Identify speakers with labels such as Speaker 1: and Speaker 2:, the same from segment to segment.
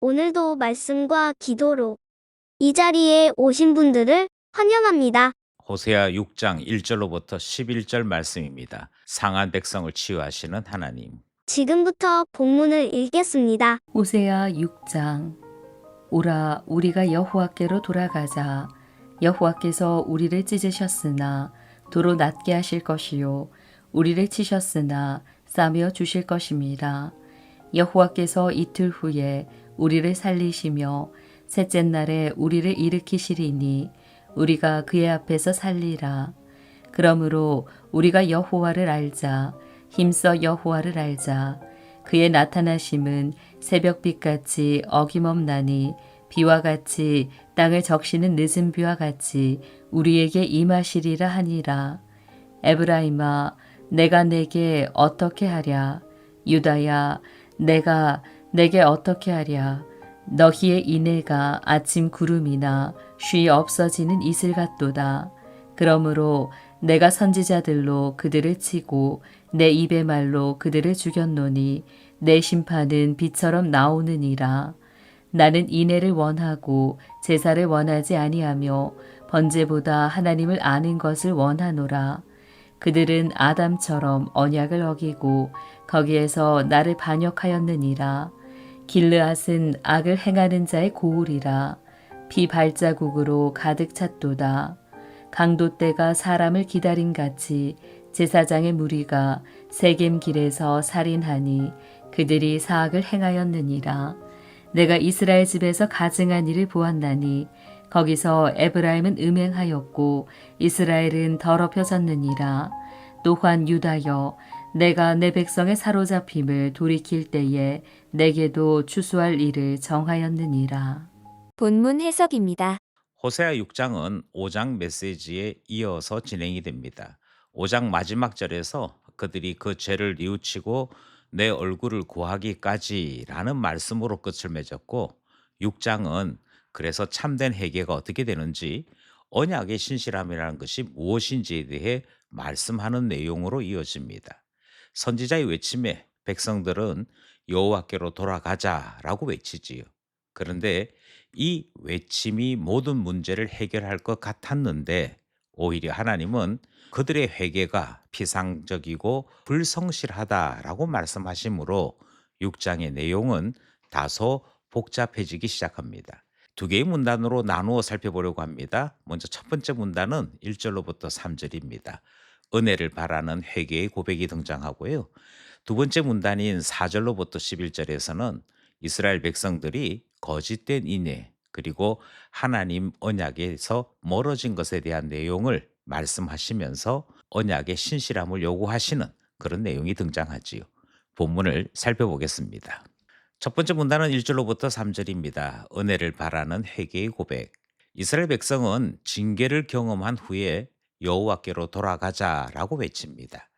Speaker 1: 오늘도 말씀과 기도로 이 자리에 오신 분들을 환영합니다.
Speaker 2: 호세아 6장 1절로부터 11절 말씀입니다. 상한 백성을 치유하시는 하나님.
Speaker 1: 지금부터 본문을 읽겠습니다.
Speaker 3: 호세아 6장. 오라, 우리가 여호와께로 돌아가자. 여호와께서 우리를 찢으셨으나 도로 낫게 하실 것이요 우리를 치셨으나 싸며 주실 것입니다. 여호와께서 이틀 후에 우리를 살리시며 셋째 날에 우리를 일으키시리니 우리가 그의 앞에서 살리라. 그러므로 우리가 여호와를 알자. 힘써 여호와를 알자. 그의 나타나심은 새벽빛같이 어김없나니 비와 같이 땅을 적시는 늦은 비와 같이 우리에게 임하시리라 하니라. 에브라임아, 내가 내게 어떻게 하랴? 유다야, 내가 내게 어떻게 하랴? 너희의 인애가 아침 구름이나 쉬 없어지는 이슬 같도다. 그러므로 내가 선지자들로 그들을 치고 내 입의 말로 그들을 죽였노니 내 심판은 비처럼 나오느니라. 나는 인애를 원하고 제사를 원하지 아니하며 번제보다 하나님을 아는 것을 원하노라. 그들은 아담처럼 언약을 어기고 거기에서 나를 반역하였느니라. 길르앗은 악을 행하는 자의 고울이라. 피 발자국으로 가득 찼도다. 강도떼가 사람을 기다림같이 제사장의 무리가 세겜 길에서 살인하니 그들이 사악을 행하였느니라. 내가 이스라엘 집에서 가증한 일을 보았나니 거기서 에브라임은 음행하였고 이스라엘은 더럽혀졌느니라. 또한 유다여, 내가 내 백성의 사로잡힘을 돌이킬 때에 내게도 추수할 일을 정하였느니라.
Speaker 4: 본문 해석입니다.
Speaker 2: 호세아 6장은 5장 메시지에 이어서 진행이 됩니다. 5장 마지막 절에서 그들이 그 죄를 뉘우치고 내 얼굴을 구하기까지라는 말씀으로 끝을 맺었고 6장은 그래서 참된 회개가 어떻게 되는지 언약의 신실함이라는 것이 무엇인지에 대해 말씀하는 내용으로 이어집니다. 선지자의 외침에 백성들은 여호와께로 돌아가자라고 외치지요. 그런데 이 외침이 모든 문제를 해결할 것 같았는데 오히려 하나님은 그들의 회개가 피상적이고 불성실하다라고 말씀하시므로 6장의 내용은 다소 복잡해지기 시작합니다. 두 개의 문단으로 나누어 살펴보려고 합니다. 먼저 첫 번째 문단은 1절로부터 3절입니다. 은혜를 바라는 회개의 고백이 등장하고요. 두 번째 문단인 4절로부터 11절에서는 이스라엘 백성들이 거짓된 인애 그리고 하나님 언약에서 멀어진 것에 대한 내용을 말씀하시면서 언약의 신실함을 요구하시는 그런 내용이 등장하지요. 본문을 살펴보겠습니다. 첫 번째 문단은 1절로부터 3절입니다. 은혜를 바라는 회개의 고백. 이스라엘 백성은 징계를 경험한 후에 여호와께로 돌아가자라고 외칩니다.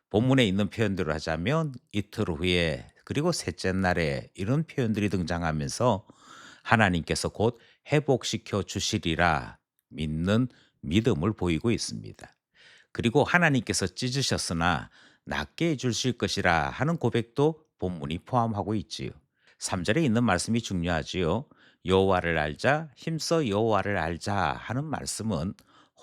Speaker 2: 본문에 있는 표현대로 하자면 이틀 후에 그리고 셋째 날에 이런 표현들이 등장하면서 하나님께서 곧 회복시켜 주시리라 믿는 믿음을 보이고 있습니다. 그리고 하나님께서 찢으셨으나 낫게 해주실 것이라 하는 고백도 본문이 포함하고 있지요. 3절에 있는 말씀이 중요하지요. 여호와를 알자, 힘써 여호와를 알자 하는 말씀은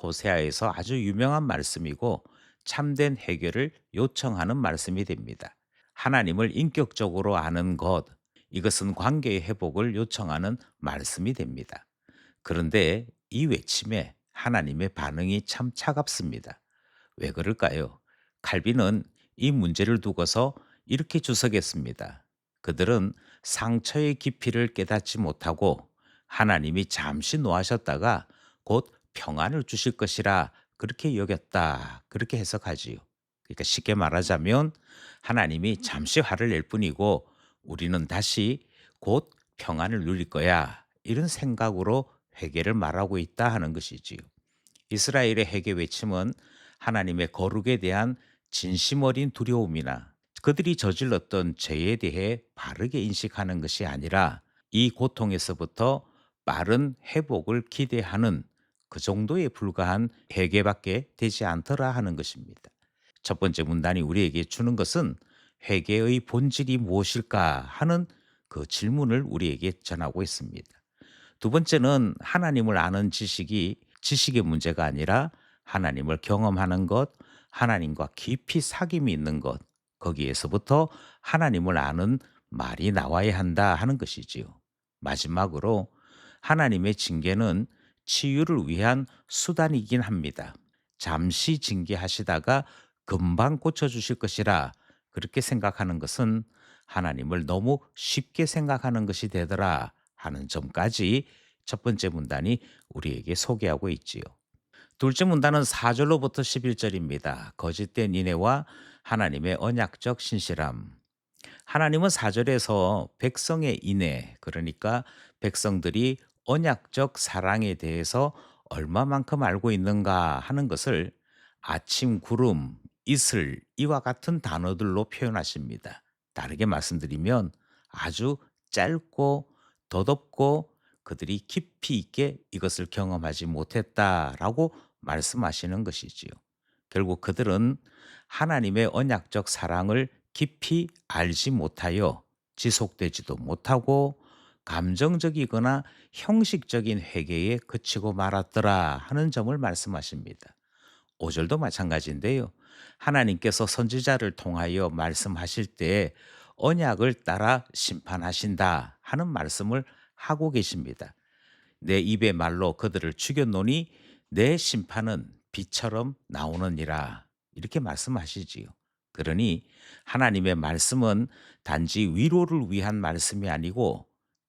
Speaker 2: 호세아에서 아주 유명한 말씀이고 참된 해결을 요청하는 말씀이 됩니다. 하나님을 인격적으로 아는 것, 이것은 관계의 회복을 요청하는 말씀이 됩니다. 그런데 이 외침에 하나님의 반응이 참 차갑습니다. 왜 그럴까요? 칼빈은 이 문제를 두고서 이렇게 주석했습니다. 그들은 상처의 깊이를 깨닫지 못하고 하나님이 잠시 노하셨다가 곧 평안을 주실 것이라 그렇게 여겼다. 그렇게 해석하지요. 그러니까 쉽게 말하자면 하나님이 잠시 화를 낼 뿐이고 우리는 다시 곧 평안을 누릴 거야. 이런 생각으로 회개를 말하고 있다 하는 것이지요. 이스라엘의 회개 외침은 하나님의 거룩에 대한 진심 어린 두려움이나 그들이 저질렀던 죄에 대해 바르게 인식하는 것이 아니라 이 고통에서부터 빠른 회복을 기대하는 그 정도에 불과한 회개밖에 되지 않더라 하는 것입니다. 첫 번째 문단이 우리에게 주는 것은 회개의 본질이 무엇일까 하는 그 질문을 우리에게 전하고 있습니다. 두 번째는 하나님을 아는 지식이 지식의 문제가 아니라 하나님을 경험하는 것, 하나님과 깊이 사귐이 있는 것, 거기에서부터 하나님을 아는 말이 나와야 한다 하는 것이지요. 마지막으로 하나님의 징계는 치유를 위한 수단이긴 합니다. 잠시 징계하시다가 금방 고쳐주실 것이라 그렇게 생각하는 것은 하나님을 너무 쉽게 생각하는 것이 되더라 하는 점까지 첫 번째 문단이 우리에게 소개하고 있지요. 둘째 문단은 4절로부터 11절입니다. 거짓된 인애와 하나님의 언약적 신실함. 하나님은 4절에서 백성의 인애, 그러니까 백성들이 언약적 사랑에 대해서 얼마만큼 알고 있는가 하는 것을 아침 구름, 이슬, 이와 같은 단어들로 표현하십니다. 다르게 말씀드리면 아주 짧고 덧없고 그들이 깊이 있게 이것을 경험하지 못했다라고 말씀하시는 것이지요. 결국 그들은 하나님의 언약적 사랑을 깊이 알지 못하여 지속되지도 못하고 감정적이거나 형식적인 회개에 그치고 말았더라 하는 점을 말씀하십니다. 5절도 마찬가지인데요. 하나님께서 선지자를 통하여 말씀하실 때 언약을 따라 심판하신다 하는 말씀을 하고 계십니다. 내 입의 말로 그들을 죽였노니 내 심판은 비처럼 나오느니라. 이렇게 말씀하시지요. 그러니 하나님의 말씀은 단지 위로를 위한 말씀이 아니고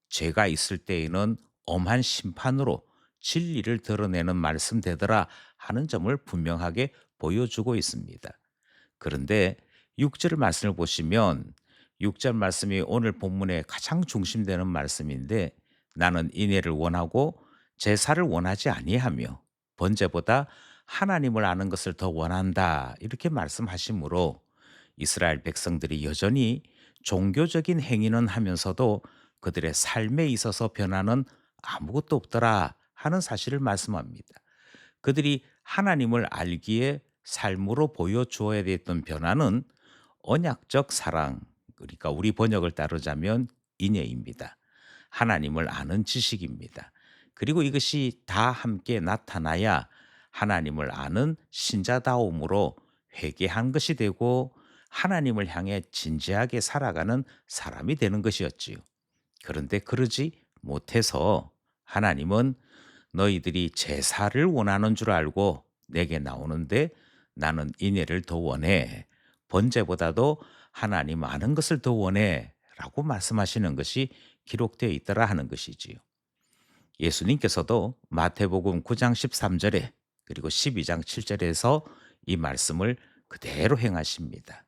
Speaker 2: 죄가 있을 때에는 엄한 심판으로 진리를 드러내는 말씀 되더라 하는 점을 분명하게 보여주고 있습니다. 그런데 6절 말씀을 보시면 6절 말씀이 오늘 본문의 가장 중심되는 말씀인데 나는 인애를 원하고 제사를 원하지 아니하며 번제보다 하나님을 아는 것을 더 원한다 이렇게 말씀하시므로 이스라엘 백성들이 여전히 종교적인 행위는 하면서도 그들의 삶에 있어서 변화는 아무것도 없더라 하는 사실을 말씀합니다. 그들이 하나님을 알기에 삶으로 보여주어야 됐던 변화는 언약적 사랑, 그러니까 우리 번역을 따르자면 인애입니다. 하나님을 아는 지식입니다. 그리고 이것이 다 함께 나타나야 하나님을 아는 신자다움으로 회개한 것이 되고 하나님을 향해 진지하게 살아가는 사람이 되는 것이었지요. 그런데 그러지 못해서 하나님은 너희들이 제사를 원하는 줄 알고 내게 나오는데 나는 인애를 더 원해. 번제보다도 하나님 아는 것을 더 원해. 라고 말씀하시는 것이 기록되어 있더라 하는 것이지요. 예수님께서도 마태복음 9장 13절에 그리고 12장 7절에서 이 말씀을 그대로 행하십니다.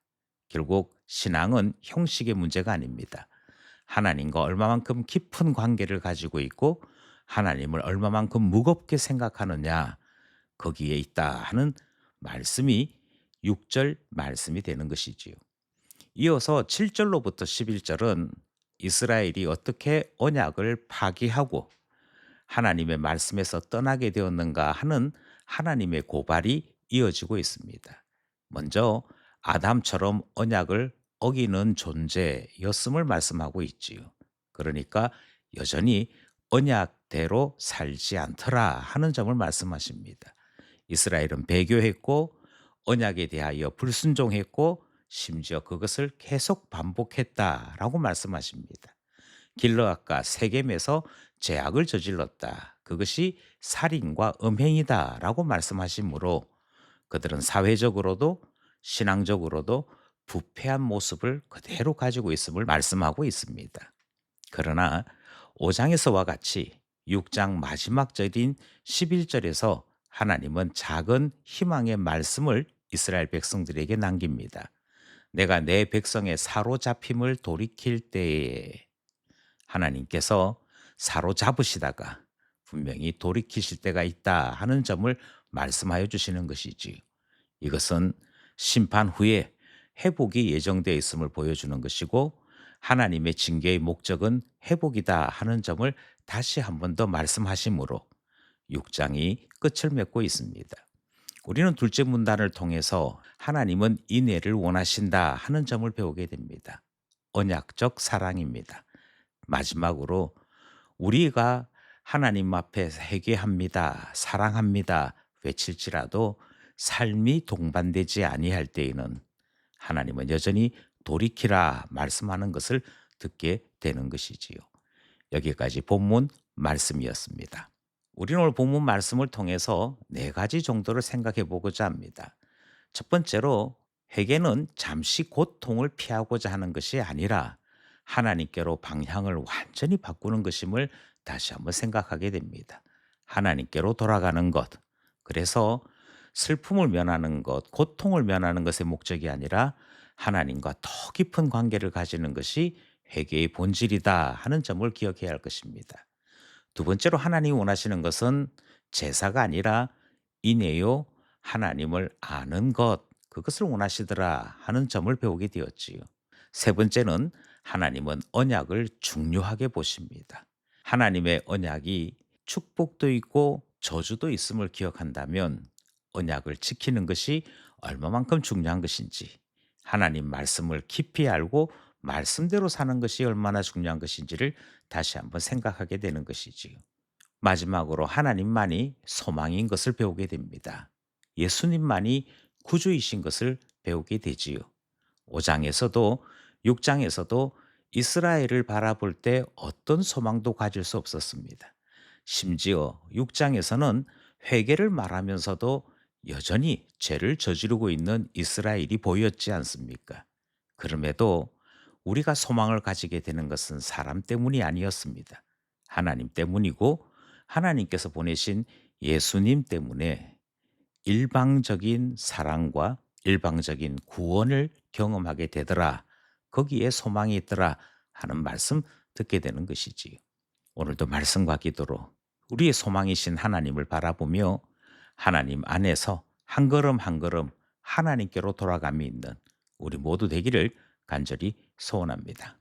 Speaker 2: 결국 신앙은 형식의 문제가 아닙니다. 하나님과 얼마만큼 깊은 관계를 가지고 있고 하나님을 얼마만큼 무겁게 생각하느냐 거기에 있다 하는 말씀이 6절 말씀이 되는 것이지요. 이어서 7절로부터 11절은 이스라엘이 어떻게 언약을 파기하고 하나님의 말씀에서 떠나게 되었는가 하는 하나님의 고발이 이어지고 있습니다. 먼저 아담처럼 언약을 어기는 존재였음을 말씀하고 있지요. 그러니까 여전히 언약대로 살지 않더라 하는 점을 말씀하십니다. 이스라엘은 배교했고 언약에 대하여 불순종했고 심지어 그것을 계속 반복했다라고 말씀하십니다. 길르앗과 세겜에서 죄악을 저질렀다. 그것이 살인과 음행이다라고 말씀하시므로 그들은 사회적으로도 신앙적으로도 부패한 모습을 그대로 가지고 있음을 말씀하고 있습니다. 그러나 5장에서와 같이 6장 마지막 절인 11절에서 하나님은 작은 희망의 말씀을 이스라엘 백성들에게 남깁니다. 내가 내 백성의 사로잡힘을 돌이킬 때에 하나님께서 사로잡으시다가 분명히 돌이키실 때가 있다 하는 점을 말씀하여 주시는 것이지. 이것은 심판 후에 회복이 예정되어 있음을 보여주는 것이고 하나님의 징계의 목적은 회복이다 하는 점을 다시 한 번 더 말씀하시므로 6장이 끝을 맺고 있습니다. 우리는 둘째 문단을 통해서 하나님은 인애를 원하신다 하는 점을 배우게 됩니다. 언약적 사랑입니다. 마지막으로 우리가 하나님 앞에 회개합니다, 사랑합니다 외칠지라도 삶이 동반되지 아니할 때에는 하나님은 여전히 돌이키라 말씀하는 것을 듣게 되는 것이지요. 여기까지 본문 말씀이었습니다. 우리는 오늘 본문 말씀을 통해서 네 가지 정도를 생각해 보고자 합니다. 첫 번째로 회개는 잠시 고통을 피하고자 하는 것이 아니라 하나님께로 방향을 완전히 바꾸는 것임을 다시 한번 생각하게 됩니다. 하나님께로 돌아가는 것. 그래서 슬픔을 면하는 것, 고통을 면하는 것의 목적이 아니라 하나님과 더 깊은 관계를 가지는 것이 회개의 본질이다 하는 점을 기억해야 할 것입니다. 두 번째로 하나님이 원하시는 것은 제사가 아니라 인내요 하나님을 아는 것, 그것을 원하시더라 하는 점을 배우게 되었지요. 세 번째는 하나님은 언약을 중요하게 보십니다. 하나님의 언약이 축복도 있고 저주도 있음을 기억한다면 언약을 지키는 것이 얼마만큼 중요한 것인지, 하나님 말씀을 깊이 알고 말씀대로 사는 것이 얼마나 중요한 것인지를 다시 한번 생각하게 되는 것이지요. 마지막으로 하나님만이 소망인 것을 배우게 됩니다. 예수님만이 구주이신 것을 배우게 되지요. 5장에서도 6장에서도 이스라엘을 바라볼 때 어떤 소망도 가질 수 없었습니다. 심지어 6장에서는 회개를 말하면서도 여전히 죄를 저지르고 있는 이스라엘이 보였지 않습니까? 그럼에도 우리가 소망을 가지게 되는 것은 사람 때문이 아니었습니다. 하나님 때문이고 하나님께서 보내신 예수님 때문에 일방적인 사랑과 일방적인 구원을 경험하게 되더라. 거기에 소망이 있더라 하는 말씀 듣게 되는 것이지요. 오늘도 말씀과 기도로 우리의 소망이신 하나님을 바라보며 하나님 안에서 한 걸음 한 걸음 하나님께로 돌아감이 있는 우리 모두 되기를 간절히 소원합니다.